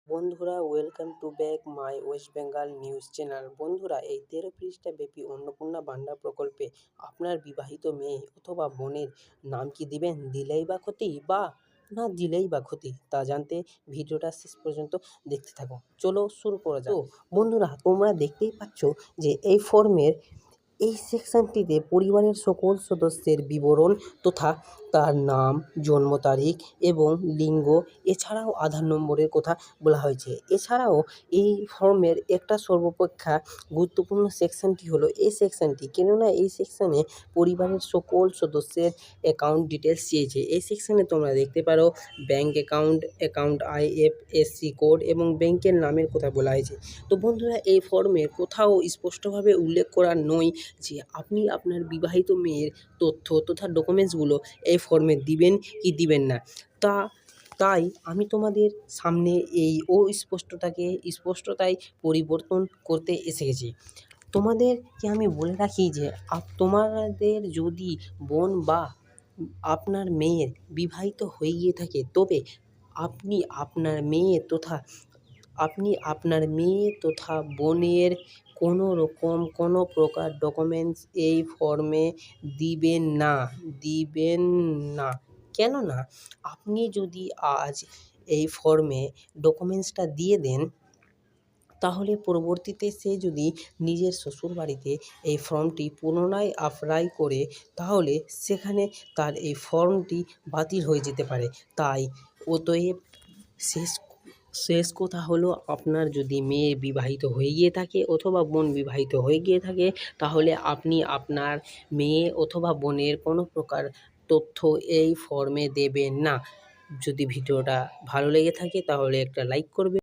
বন্ধুরা, welcome to back my West Bengal news channel. বন্ধুরা, এই 13 পৃষ্ঠা ব্যাপী অন্নপূর্ণা ভান্ডার প্রকল্পে আপনার বিবাহিত মেয়ে অথবা বোনের নাম কি দিবেন? দিলেই বা ক্ষতি বা না দিলেই বা ক্ষতি, তা জানতে ভিডিওটা শেষ পর্যন্ত দেখতে থাকো। চলো শুরু করা যাক। তো বন্ধুরা, তোমরা দেখতেই পাচ্ছ যে এই ফর্মের এই সেকশনটিতে পরিবারের সকল সদস্যের বিবরণ তথা তার নাম, জন্ম তারিখ এবং লিঙ্গ, এছাড়াও আধার নম্বরের কথা বলা হয়েছে। এছাড়াও এই ফর্মের একটা সর্বাপেক্ষা গুরুত্বপূর্ণ সেকশনটি হলো এই সেকশনটি, কেননা এই সেকশনে পরিবারের সকল সদস্যের অ্যাকাউন্ট ডিটেলস চেয়েছে। এই সেকশনে তোমরা দেখতে পারো ব্যাঙ্ক অ্যাকাউন্ট আইএফএসসি কোড এবং ব্যাংকের নামের কথা বলা হয়েছে। তো বন্ধুরা, এই ফর্মের কোথাও স্পষ্টভাবে উল্লেখ করা নয় যে আপনি আপনার বিবাহিত মেয়ের তথ্য তথা ডকুমেন্টসগুলো এই ফর্মে দিবেন কি দিবেন না। তাই আমি তোমাদের সামনে এই স্পষ্টতায় পরিবর্তন করতে এসে গেছি। তোমাদেরকে আমি বলে রাখি যে তোমাদের যদি বোন বা আপনার মেয়ের বিবাহিত হয়ে গিয়ে থাকে, তবে আপনি আপনার মেয়ে তথা বোনের কোনো প্রকার ডকুমেন্টস এই ফর্মে দিবেন না। কেননা আপনি যদি আজ এই ফর্মে ডকুমেন্টসটা দিয়ে দেন, তাহলে পরবর্তীতে সে যদি নিজের শ্বশুরবাড়িতে এই ফর্মটি পুনরায় অ্যাপ্লাই করে, তাহলে সেখানে তার এই ফর্মটি বাতিল হয়ে যেতে পারে। তাই অতএব শেষ কথা হলো, আপনার যদি মেয়ে বিবাহিত হয়ে গিয়ে থাকে অথবা বোন বিবাহিত হয়ে গিয়ে থাকে, তাহলে আপনি আপনার মেয়ে অথবা বোনের কোনো প্রকার তথ্য এই ফর্মে দেবেন না। যদি ভিডিওটা ভালো লেগে থাকে তাহলে একটা লাইক করবেন।